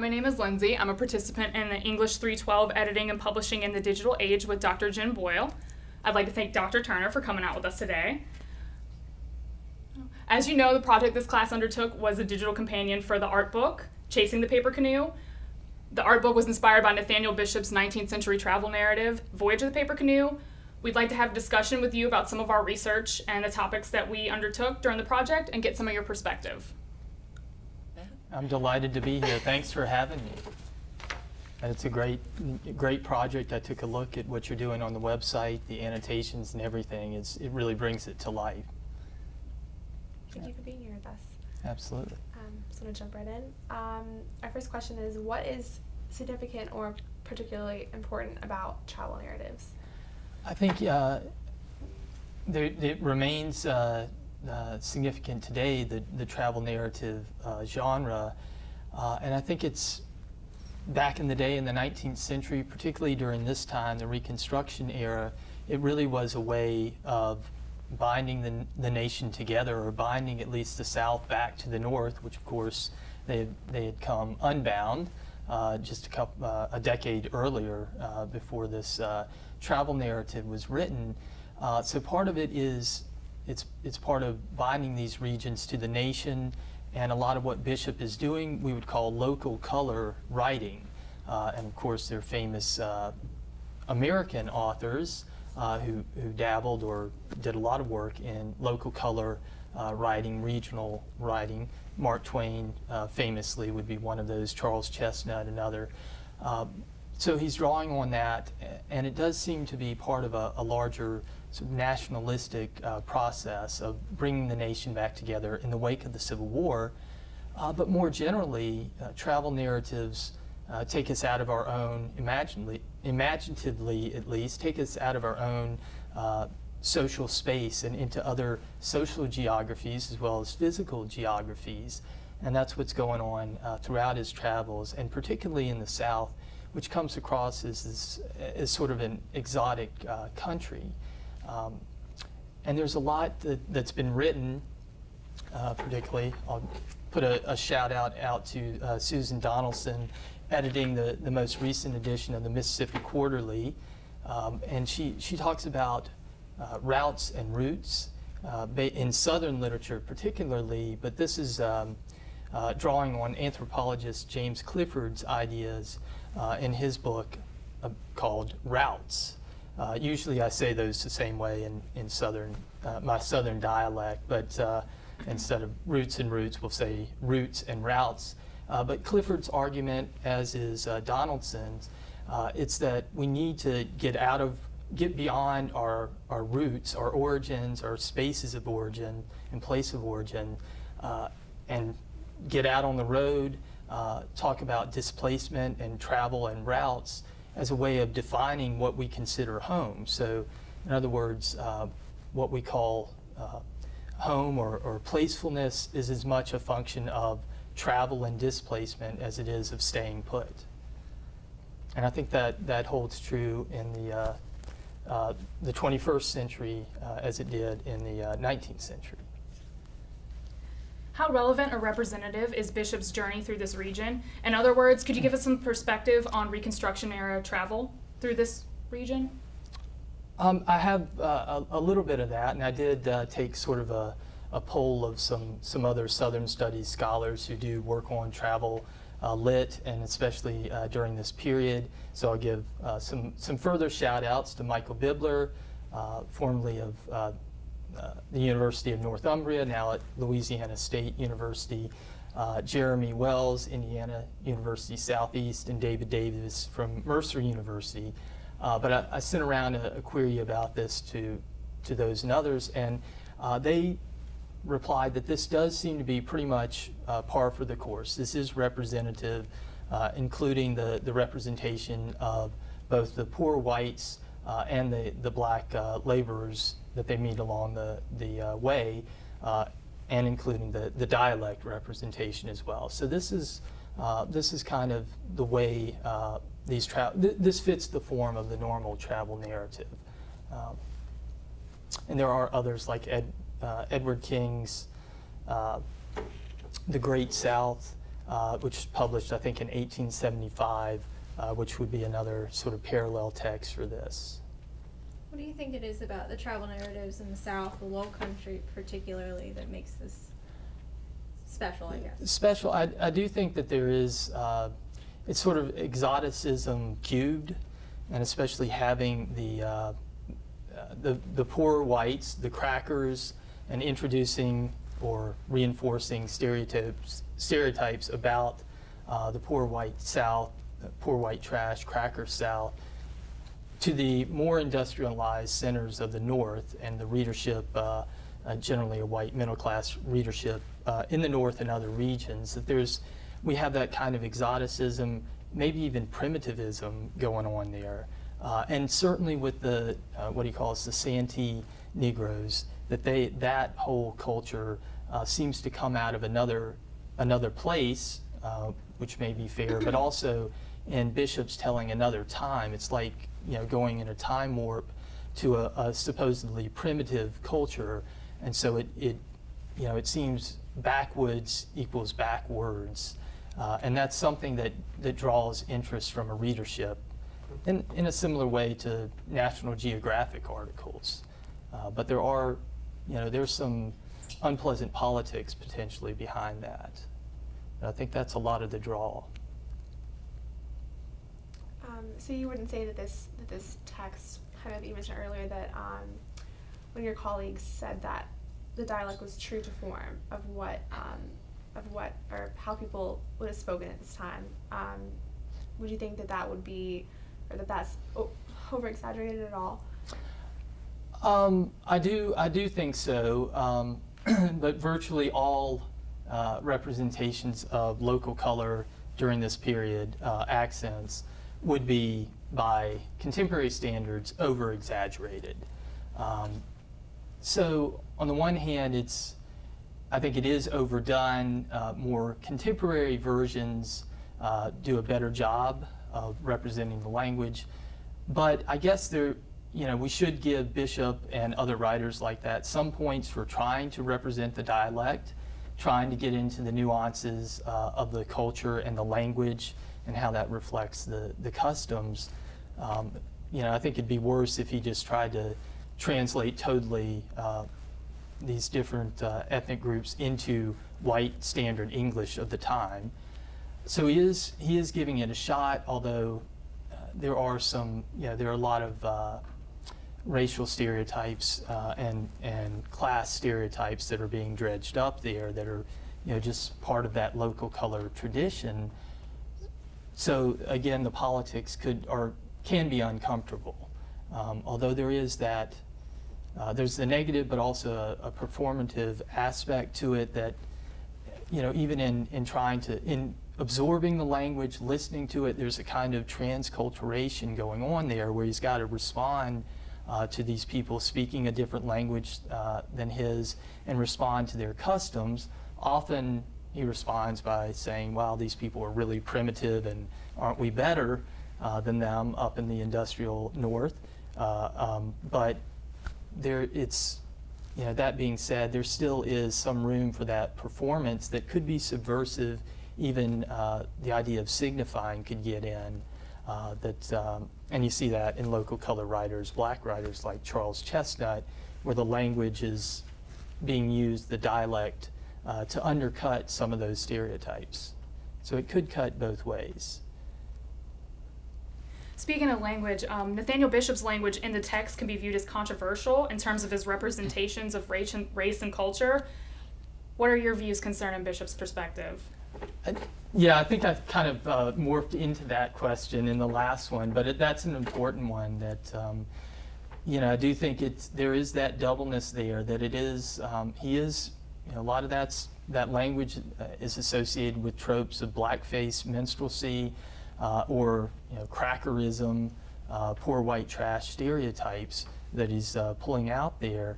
my name is Lindsay. I'm a participant in the English 312 Editing and Publishing in the Digital Age with Dr. Jen Boyle. I'd like to thank Dr. Turner for coming out with us today. As you know, the project this class undertook was a digital companion for the art book, Chasing the Paper Canoe. The art book was inspired by Nathaniel Bishop's 19th century travel narrative, Voyage of the Paper Canoe. We'd like to have a discussion with you about some of our research and the topics that we undertook during the project and get some of your perspective. I'm delighted to be here. Thanks for having me. It's a great project. I took a look at what you're doing on the website, the annotations and everything. It really brings it to life. Thank you for being here with us. Absolutely. Just want to jump right in. Our first question is, what is significant or particularly important about travel narratives? I think it remains significant today, the travel narrative genre, and I think it's back in the day in the 19th century, particularly during this time, the Reconstruction era, it really was a way of binding the nation together, or binding at least the South back to the North, which of course they had come unbound just a decade earlier before this travel narrative was written. So part of it is it's part of binding these regions to the nation, and a lot of what Bishop is doing we would call local color writing. And of course there are famous American authors who dabbled or did a lot of work in local color writing, regional writing. Mark Twain famously would be one of those, Charles Chestnut another. So he's drawing on that, and it does seem to be part of a larger sort of nationalistic process of bringing the nation back together in the wake of the Civil War. But more generally, travel narratives take us out of our own, imaginatively at least, take us out of our own social space and into other social geographies as well as physical geographies. And that's what's going on throughout his travels, and particularly in the South, which comes across as sort of an exotic country. And there's a lot that's been written, particularly, I'll put a shout out to Susan Donaldson, editing the most recent edition of the Mississippi Quarterly. And she talks about routes and routes in Southern literature particularly, but this is drawing on anthropologist James Clifford's ideas in his book called Routes. Usually I say those the same way in Southern, my Southern dialect, but instead of roots and routes, we'll say roots and routes. But Clifford's argument, as is Donaldson's, it's that we need to get beyond our roots, our origins, our spaces of origin and place of origin, and get out on the road, talk about displacement and travel and routes as a way of defining what we consider home. So, in other words, what we call home or placefulness is as much a function of travel and displacement as it is of staying put. And I think that holds true in the 21st century as it did in the 19th century. How relevant or representative is Bishop's journey through this region? In other words, could you give us some perspective on Reconstruction era travel through this region? I have a little bit of that, and I did take sort of a poll of some other Southern Studies scholars who do work on travel lit, and especially during this period. So I'll give some further shout outs to Michael Bibler, formerly of the University of Northumbria, now at Louisiana State University, Jeremy Wells, Indiana University Southeast, and David Davis from Mercer University. But I sent around a query about this to those and others, and they replied that this does seem to be pretty much par for the course. This is representative, including the representation of both the poor whites and the black laborers that they meet along the way, and including the dialect representation as well. So this is kind of the way this fits the form of the normal travel narrative. And there are others like Edward King's The Great South, which was published, I think, in 1875, which would be another sort of parallel text for this. What do you think it is about the travel narratives in the South, the Low Country particularly, that makes this special, I guess? Special, I do think that there is, it's sort of exoticism cubed, and especially having the poor whites, the crackers, and introducing or reinforcing stereotypes about the poor white South, poor white trash, cracker South, to the more industrialized centers of the North and the readership, generally a white middle class readership in the North and other regions. That we have that kind of exoticism, maybe even primitivism going on there. And certainly with the, what he calls the Santee Negroes, that whole culture seems to come out of another place, which may be fair, but also in Bishop's telling another time. It's like, going in a time warp to a supposedly primitive culture, and so it seems backwoods equals backwards, and that's something that draws interest from a readership, in a similar way to National Geographic articles. But there's some unpleasant politics potentially behind that. And I think that's a lot of the draw. So you wouldn't say that this text, kind of you mentioned earlier that when your colleagues said that the dialect was true to form of what or how people would have spoken at this time, would you think that would be, or that's over exaggerated at all? I do think so, but virtually all representations of local color during this period, accents, would be, by contemporary standards, over exaggerated. So on the one hand, I think it is overdone. More contemporary versions do a better job of representing the language, but I guess we should give Bishop and other writers like that some points for trying to represent the dialect, trying to get into the nuances of the culture and the language and how that reflects the customs. I think it'd be worse if he just tried to translate totally these different ethnic groups into white standard English of the time. So he is giving it a shot, although there are a lot of racial stereotypes and class stereotypes that are being dredged up there that are just part of that local color tradition. So again, the politics can be uncomfortable, although there is that there's the negative, but also a performative aspect to it that even in absorbing the language, listening to it, there's a kind of transculturation going on there where he's got to respond to these people speaking a different language than his and respond to their customs. Often he responds by saying, wow, these people are really primitive and aren't we better than them up in the industrial North? But that being said, there still is some room for that performance that could be subversive. Even the idea of signifying could get in. And you see that in local color writers, black writers like Charles Chestnut, where the language is being used, the dialect, to undercut some of those stereotypes. So it could cut both ways. Speaking of language, Nathaniel Bishop's language in the text can be viewed as controversial in terms of his representations of race and culture. What are your views concerning Bishop's perspective? Yeah, I think I've kind of morphed into that question in the last one, but that's an important one that, I do think there is that doubleness there, that it is, he is, a lot of that language is associated with tropes of blackface, minstrelsy, or crackerism, poor white trash stereotypes that he's pulling out there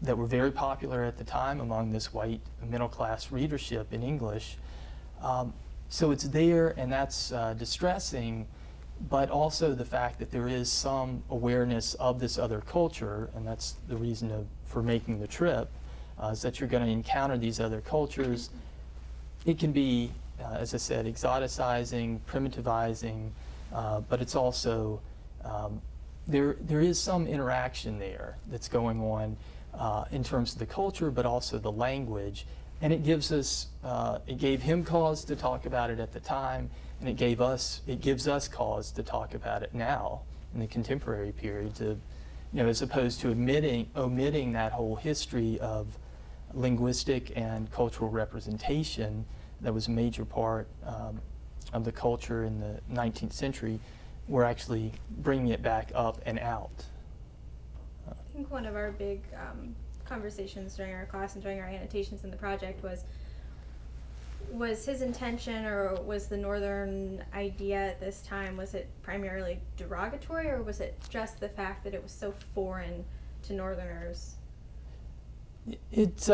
that were very popular at the time among this white middle-class readership in English. So it's there, and that's distressing, but also the fact that there is some awareness of this other culture, and that's the reason for making the trip, is that you're going to encounter these other cultures. it can be, as I said, exoticizing, primitivizing, but it's also, there is some interaction there that's going on in terms of the culture, but also the language. And it gives us, it gave him cause to talk about it at the time, and it gives us cause to talk about it now in the contemporary period, to, as opposed to omitting that whole history of linguistic and cultural representation that was a major part of the culture in the 19th century. We're actually bringing it back up and out. I think one of our big conversations during our class and during our annotations in the project was his intention, or was the Northern idea at this time, was it primarily derogatory, or was it just the fact that it was so foreign to Northerners? That's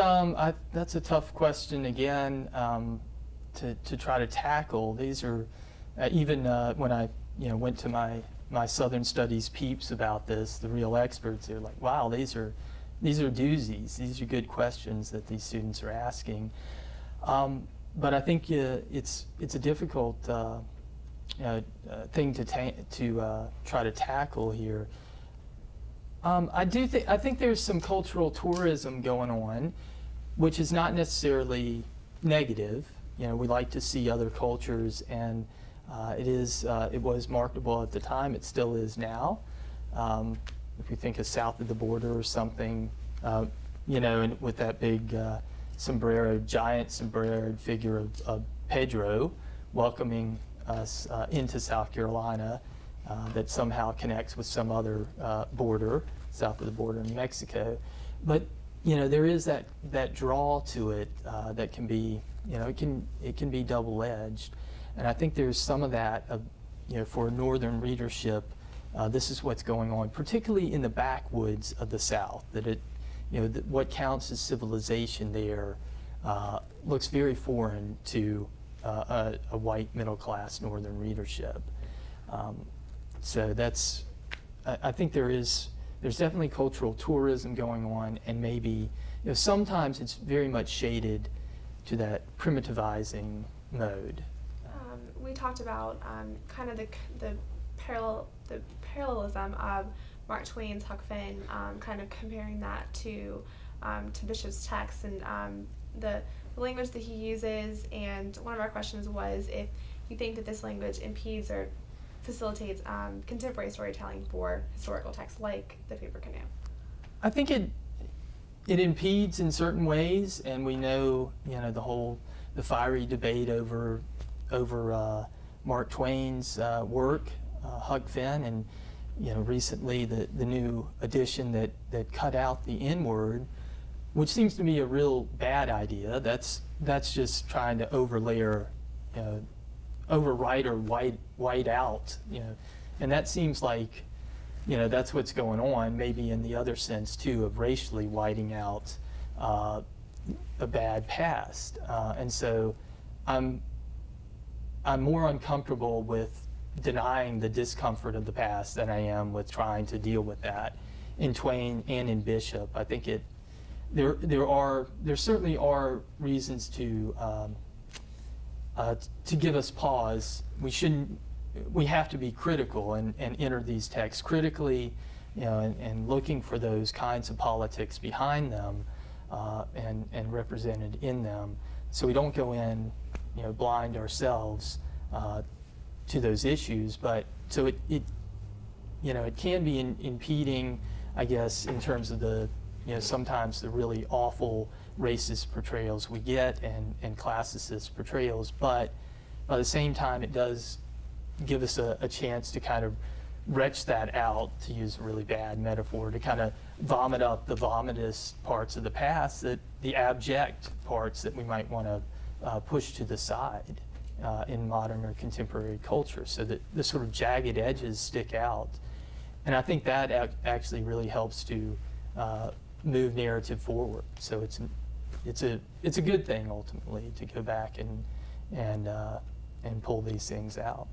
a tough question again to try to tackle. These are even when I went to my Southern Studies peeps about this, the real experts, they're like, wow, these are doozies. These are good questions that these students are asking. But I think it's a difficult thing to try to tackle here. I think there's some cultural tourism going on, which is not necessarily negative. We like to see other cultures, and it was marketable at the time. It still is now. If we think of south of the border or something, and with that big giant sombreroed figure of Pedro welcoming us into South Carolina, that somehow connects with some other border, south of the border in Mexico. But there is that draw to it that can be, it can be double-edged. And I think there's some of that, for a Northern readership. This is what's going on, particularly in the backwoods of the South. That what counts as civilization there looks very foreign to a white middle-class Northern readership. So I think there's definitely cultural tourism going on, and maybe sometimes it's very much shaded to that primitivizing mode. We talked about kind of the parallelism of Mark Twain's Huck Finn, kind of comparing that to Bishop's text and the language that he uses. And one of our questions was if you think that this language impedes or facilitates contemporary storytelling for historical texts like the Paper Canoe. I think it impedes in certain ways, and we know the fiery debate over Mark Twain's work, Huck Finn, and recently the new edition that cut out the N-word, which seems to be a real bad idea. That's just trying to overwrite or white out, and that seems like that's what's going on, maybe in the other sense too, of racially whiting out a bad past. And so I'm more uncomfortable with denying the discomfort of the past than I am with trying to deal with that in Twain and in Bishop. I think there certainly are reasons to give us pause. We have to be critical and enter these texts critically, and looking for those kinds of politics behind them and represented in them, so we don't go in, blind ourselves to those issues. But so it can be impeding, I guess, in terms of the sometimes the really awful racist portrayals we get and classicist portrayals, but by the same time it does give us a chance to kind of retch that out, to use a really bad metaphor, to kind of vomit up the vomitous parts of the past, the abject parts that we might want to push to the side in modern or contemporary culture, so that the sort of jagged edges stick out. And I think that actually really helps to move narrative forward. So it's a good thing ultimately to go back and pull these things out.